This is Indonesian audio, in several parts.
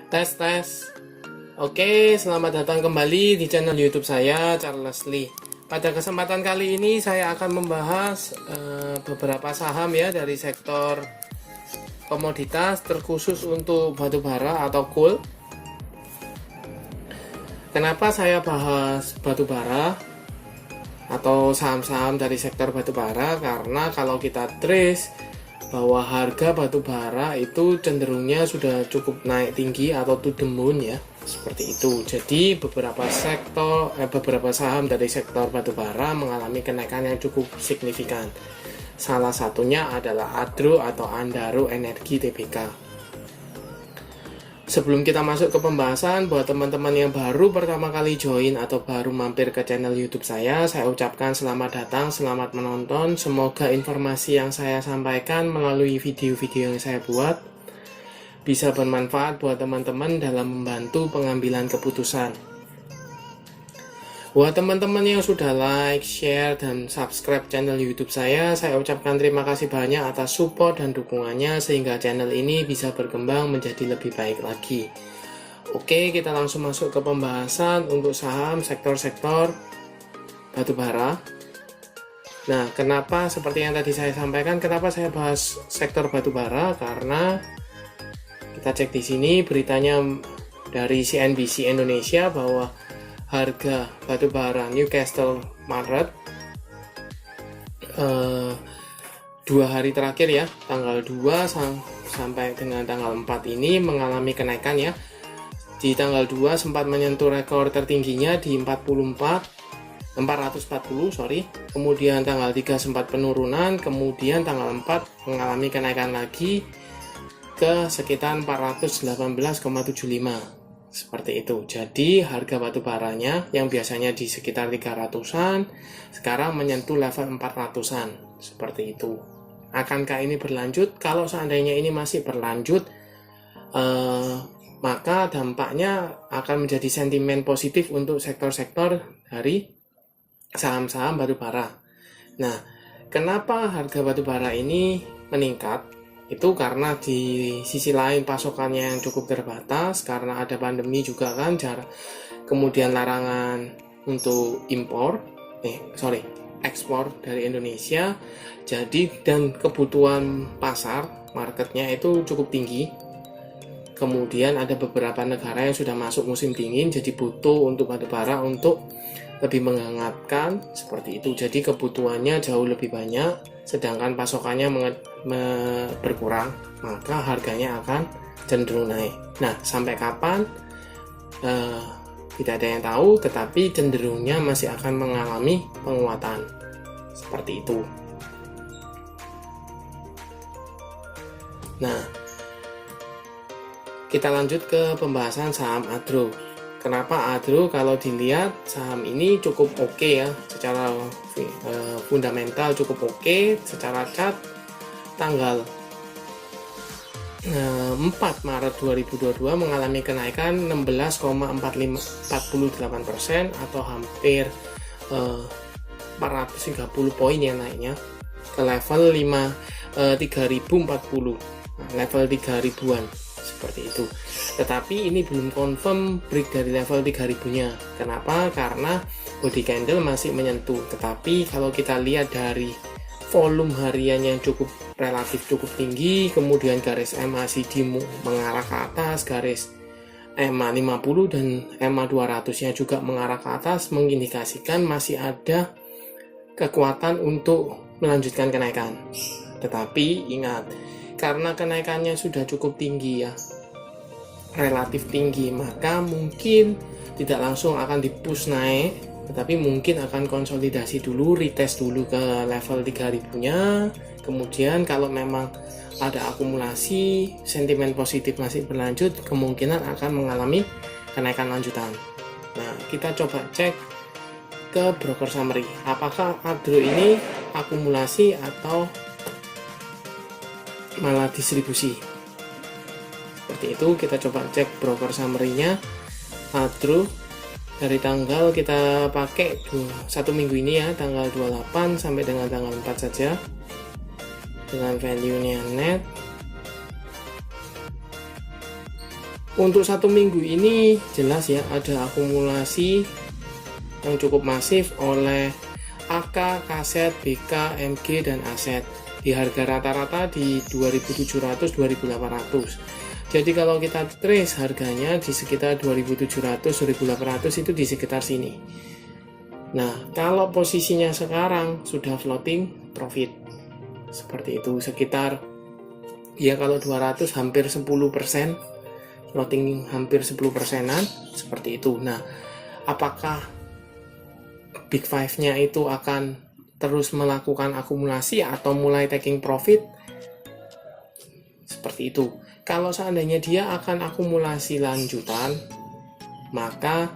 Tes tes. Oke, selamat datang kembali di channel YouTube saya, Charles Lee. Pada kesempatan kali ini saya akan membahas beberapa saham ya dari sektor komoditas, terkhusus untuk batu bara atau coal. Kenapa saya bahas batu bara atau saham-saham dari sektor batu bara? Karena kalau kita trace bahwa harga batu bara itu cenderungnya sudah cukup naik tinggi atau to the moon ya, seperti itu. Jadi beberapa saham dari sektor batu bara mengalami kenaikan yang cukup signifikan. Salah satunya adalah Adro atau Andaro Energi Tbk. Sebelum kita masuk ke pembahasan, buat teman-teman yang baru pertama kali join atau baru mampir ke channel YouTube saya ucapkan selamat datang, selamat menonton. Semoga informasi yang saya sampaikan melalui video-video yang saya buat bisa bermanfaat buat teman-teman dalam membantu pengambilan keputusan. Buat teman-teman yang sudah like, share, dan subscribe channel YouTube saya ucapkan terima kasih banyak atas support dan dukungannya sehingga channel ini bisa berkembang menjadi lebih baik lagi. Oke, kita langsung masuk ke pembahasan untuk saham sektor-sektor batubara. Nah, kenapa seperti yang tadi saya sampaikan, kenapa saya bahas sektor batubara? Karena kita cek di sini beritanya dari CNBC Indonesia bahwa harga batubara Newcastle Maret 2 hari terakhir ya, tanggal 2 sampai dengan tanggal 4 ini mengalami kenaikan ya. Di tanggal 2 sempat menyentuh rekor tertingginya di 440, kemudian tanggal 3 sempat penurunan, kemudian tanggal 4 mengalami kenaikan lagi ke sekitar 418,75. Seperti itu. Jadi harga batu baranya yang biasanya di sekitar 300-an sekarang menyentuh level 400-an. Seperti itu. Akankah ini berlanjut? Kalau seandainya ini masih berlanjut, maka dampaknya akan menjadi sentimen positif untuk sektor-sektor dari saham-saham batu bara. Nah, kenapa harga batu bara ini meningkat? Itu karena di sisi lain pasokannya yang cukup terbatas karena ada pandemi juga kan, kemudian larangan untuk ekspor dari Indonesia. Jadi dan kebutuhan pasar marketnya itu cukup tinggi. Kemudian ada beberapa negara yang sudah masuk musim dingin, jadi butuh untuk batu bara untuk lebih menghangatkan, seperti itu. Jadi kebutuhannya jauh lebih banyak, sedangkan pasokannya berkurang, maka harganya akan cenderung naik. Nah, sampai kapan? Tidak ada yang tahu, tetapi cenderungnya masih akan mengalami penguatan, seperti itu. Nah, kita lanjut ke pembahasan saham Adro. Kenapa Adro? Kalau dilihat saham ini cukup oke ya, secara fundamental cukup oke. Secara chart tanggal 4 Maret 2022 mengalami kenaikan 16,48% atau hampir 430 poin ya naiknya ke level 3040, level 3000-an seperti itu. Tetapi ini belum confirm break dari level 3000-nya. Kenapa? Karena body candle masih menyentuh. Tetapi kalau kita lihat dari volume harian yang relatif cukup tinggi, kemudian garis MACD mengarah ke atas, garis EMA 50 dan EMA 200-nya juga mengarah ke atas, mengindikasikan masih ada kekuatan untuk melanjutkan kenaikan. Tetapi ingat, karena kenaikannya sudah cukup tinggi ya, relatif tinggi, maka mungkin tidak langsung akan dipush naik, tetapi mungkin akan konsolidasi dulu, retest dulu ke level 3000-nya. Kemudian kalau memang ada akumulasi, sentimen positif masih berlanjut, kemungkinan akan mengalami kenaikan lanjutan. Nah, kita coba cek ke broker summary, apakah Adro ini akumulasi atau malah distribusi. Seperti itu, kita coba cek broker summary-nya Adro dari tanggal, kita pakai 1 minggu ini ya, tanggal 28 sampai dengan tanggal 4 saja, dengan value-nya net Untuk 1 minggu ini jelas ya ada akumulasi yang cukup masif oleh AK, kaset, BK, MG, dan aset di harga rata-rata di 2.700-2.800. Jadi kalau kita trace harganya di sekitar 2.700-2.800 itu di sekitar sini. Nah, kalau posisinya sekarang sudah floating profit seperti itu, sekitar ya kalau 200 hampir 10%, floating hampir 10%-an seperti itu. Nah, apakah Big Five-nya itu akan terus melakukan akumulasi atau mulai taking profit? Seperti itu. Kalau seandainya dia akan akumulasi lanjutan, maka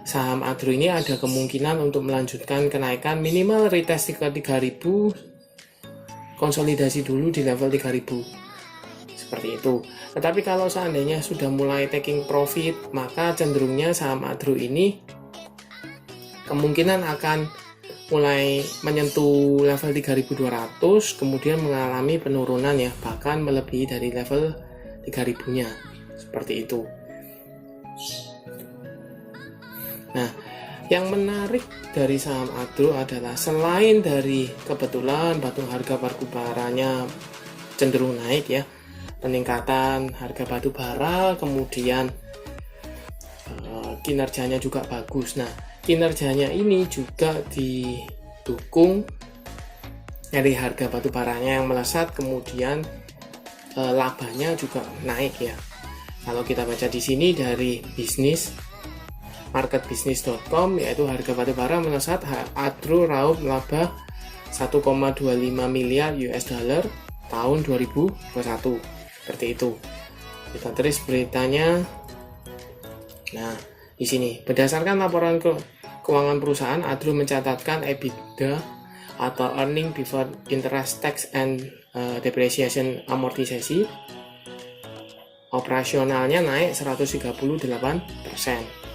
saham Adro ini ada kemungkinan untuk melanjutkan kenaikan minimal retest ke 3.000, konsolidasi dulu di level 3.000. Seperti itu. Tetapi kalau seandainya sudah mulai taking profit, maka cenderungnya saham Adro ini kemungkinan akan mulai menyentuh level 3.200, kemudian mengalami penurunan ya, bahkan melebihi dari level 3.000-nya. Seperti itu. Nah, yang menarik dari saham Adro adalah selain dari kebetulan harga batu baranya cenderung naik ya, peningkatan harga batu bara, kemudian kinerjanya juga bagus. Nah, kinerjanya ini juga didukung dari harga batu baranya yang melesat, kemudian labanya juga naik ya. Kalau kita baca di sini dari marketbusiness.com, yaitu harga batu bara melesat, Adro raup laba 1,25 miliar US dollar tahun 2021. Seperti itu. Kita terus beritanya. Nah, di sini berdasarkan laporan keuangan perusahaan, Adro mencatatkan EBITDA atau earning before interest, tax and depreciation amortisasi operasionalnya naik 138%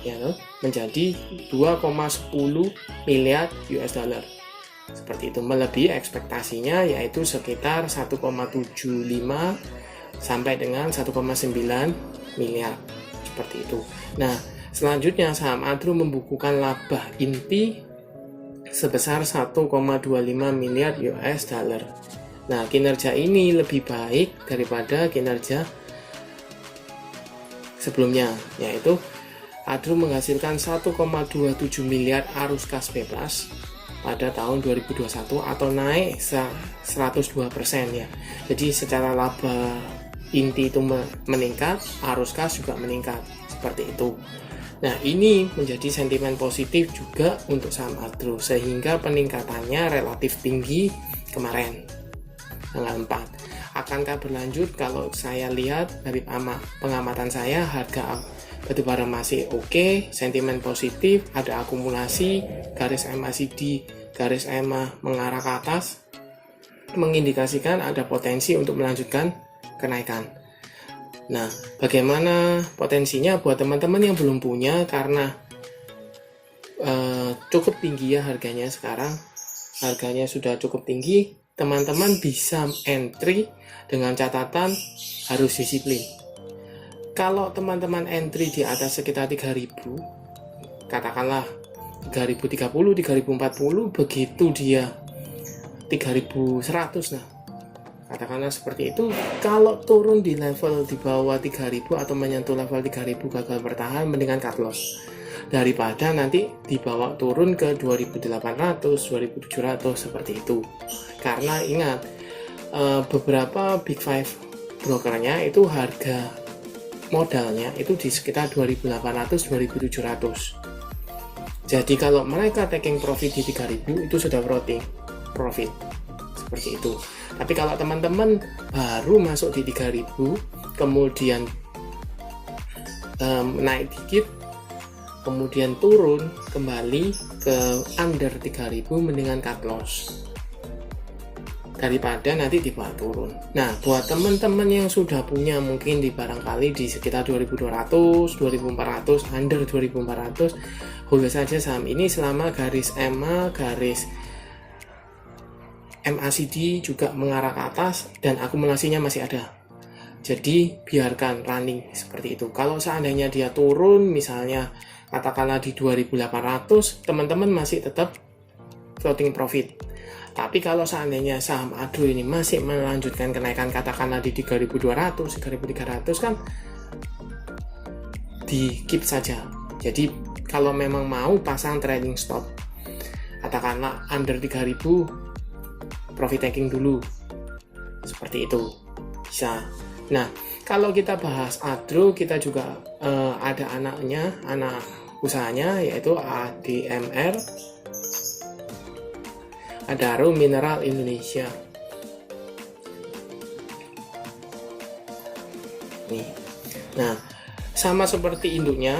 ya, menjadi 2,10 miliar US dollar. Seperti itu, melebihi ekspektasinya yaitu sekitar 1,75 sampai dengan 1,9 miliar. Seperti itu. Nah, selanjutnya saham Adro membukukan laba inti sebesar 1,25 miliar US dollar. Nah, kinerja ini lebih baik daripada kinerja sebelumnya, yaitu Adro menghasilkan 1,27 miliar arus kas bebas pada tahun 2021 atau naik 102% ya. Jadi secara laba inti itu meningkat, arus kas juga meningkat, seperti itu. Nah, ini menjadi sentimen positif juga untuk saham Adro, sehingga peningkatannya relatif tinggi kemarin tanggal 4. Akankah berlanjut? Kalau saya lihat dari pengamatan saya, harga batubara masih oke, sentimen positif, ada akumulasi, garis MACD, garis EMA mengarah ke atas, mengindikasikan ada potensi untuk melanjutkan kenaikan. Nah, bagaimana potensinya buat teman-teman yang belum punya, karena cukup tinggi ya harganya sekarang. Harganya sudah cukup tinggi, teman-teman bisa entry dengan catatan harus disiplin. Kalau teman-teman entry di atas sekitar 3.000, katakanlah 3.030, 3.040, begitu dia 3.100, nah katakanlah seperti itu, kalau turun di level di bawah 3.000 atau menyentuh level 3.000 gagal bertahan, mendingan cut loss daripada nanti dibawa turun ke 2.800, 2.700 seperti itu. Karena ingat, beberapa Big Five brokernya itu harga modalnya itu di sekitar 2.800, 2.700. Jadi kalau mereka taking profit di 3.000 itu sudah profit seperti itu. Tapi kalau teman-teman baru masuk di 3.000, kemudian naik dikit, kemudian turun kembali ke under 3.000, mendingan cut loss daripada nanti dibawa turun. Nah, buat teman-teman yang sudah punya mungkin di barangkali di sekitar 2.200, 2.400, under 2.400, hold saja saham ini selama garis EMA, garis MACD juga mengarah ke atas dan akumulasinya masih ada. Jadi biarkan running seperti itu. Kalau seandainya dia turun, misalnya katakanlah di 2.800, teman-teman masih tetap floating profit. Tapi kalau seandainya saham Adro ini masih melanjutkan kenaikan, katakanlah di 3.200, 3.300, kan di keep saja. Jadi kalau memang mau pasang trading stop, katakanlah under 3.000, profit taking dulu. Seperti itu. Bisa. Nah, kalau kita bahas Adro, kita juga ada anaknya, anak usahanya, yaitu ADMR, Adaro Mineral Indonesia. Nih. Nah, sama seperti induknya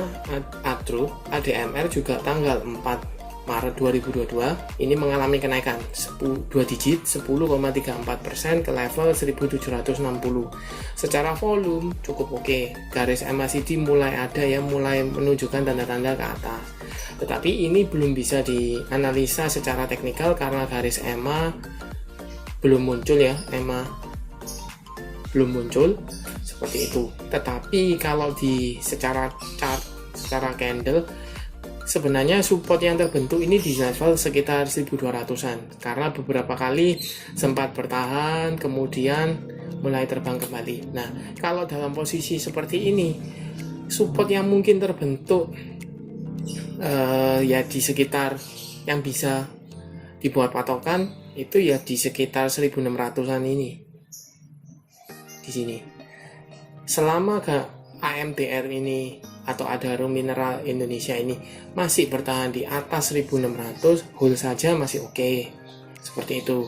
Adro, ADMR juga tanggal 4 Maret 2022 ini mengalami kenaikan 2 digit 10,34% ke level 1760. Secara volume cukup oke. Garis MACD mulai ada ya, mulai menunjukkan tanda-tanda ke atas. Tetapi ini belum bisa dianalisa secara teknikal karena garis EMA belum muncul ya, EMA belum muncul seperti itu. Tetapi kalau di secara chart, secara candle, sebenarnya support yang terbentuk ini di level sekitar 1200-an karena beberapa kali sempat bertahan kemudian mulai terbang kembali. Nah, kalau dalam posisi seperti ini, support yang mungkin terbentuk ya di sekitar yang bisa dibuat patokan itu ya di sekitar 1600-an ini. Di sini. Selama AMTR ini atau Adaro Mineral Indonesia ini masih bertahan di atas 1600, hold saja masih oke. Seperti itu.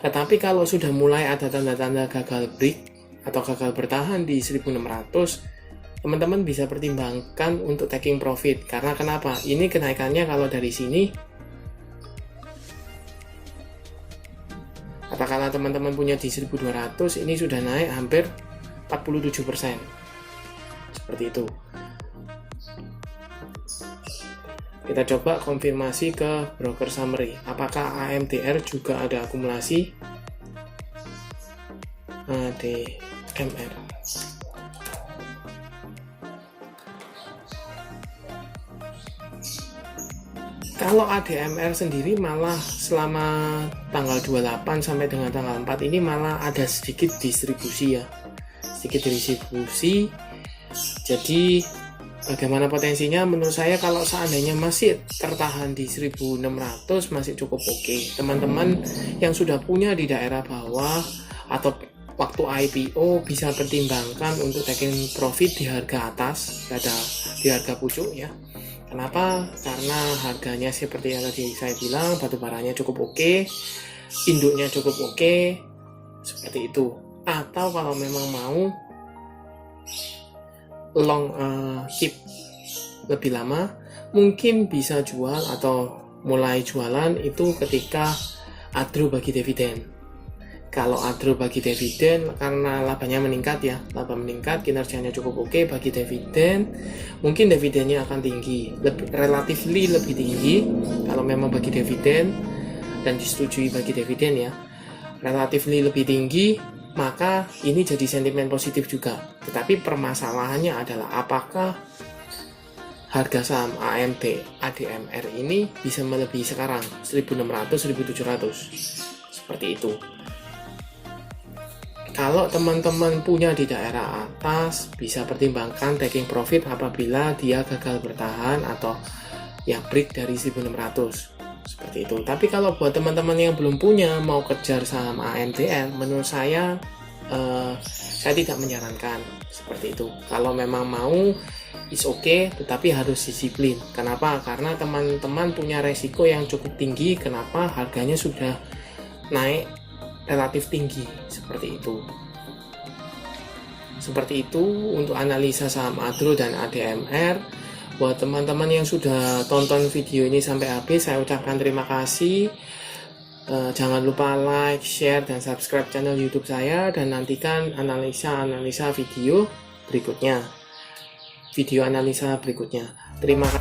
Tetapi kalau sudah mulai ada tanda-tanda gagal break atau gagal bertahan di 1600, teman-teman bisa pertimbangkan untuk taking profit. Karena kenapa? Ini kenaikannya kalau dari sini, katakanlah teman-teman punya di 1200, ini sudah naik hampir 47%. Seperti itu. Kita coba konfirmasi ke broker summary. Apakah AMTR juga ada akumulasi? ADMR. Kalau ADMR sendiri malah selama tanggal 28 sampai dengan tanggal 4 ini malah ada sedikit distribusi ya. Sedikit distribusi. Jadi bagaimana potensinya? Menurut saya kalau seandainya masih tertahan di 1600 masih cukup oke. Teman-teman yang sudah punya di daerah bawah atau waktu IPO bisa pertimbangkan untuk taking profit di harga atas, ada di harga pucuk ya. Kenapa? Karena harganya seperti yang tadi saya bilang, batu baranya cukup oke, induknya cukup oke, seperti itu. Atau kalau memang mau long keep lebih lama, mungkin bisa jual atau mulai jualan itu ketika Adro bagi dividen. Kalau Adro bagi dividen karena labanya meningkat ya, laba meningkat, kinerjanya cukup oke, bagi dividen, mungkin dividennya akan tinggi, relatively lebih tinggi kalau memang bagi dividen dan disetujui bagi dividen ya, relatively lebih tinggi, maka ini jadi sentimen positif juga. Tetapi permasalahannya adalah apakah harga saham ADMR ini bisa melebihi sekarang 1600-1700 seperti itu. Kalau teman-teman punya di daerah atas, bisa pertimbangkan taking profit apabila dia gagal bertahan atau ya break dari 1600 seperti itu. Tapi kalau buat teman-teman yang belum punya mau kejar saham AMTR, menurut saya tidak menyarankan seperti itu. Kalau memang mau is okay, tetapi harus disiplin. Kenapa? Karena teman-teman punya resiko yang cukup tinggi. Kenapa? Harganya sudah naik relatif tinggi seperti itu. Seperti itu untuk analisa saham Adro dan ADMR. Buat teman-teman yang sudah tonton video ini sampai habis, saya ucapkan terima kasih. Jangan lupa like, share, dan subscribe channel YouTube saya, dan nantikan analisa video berikutnya. Video analisa berikutnya. Terima kasih.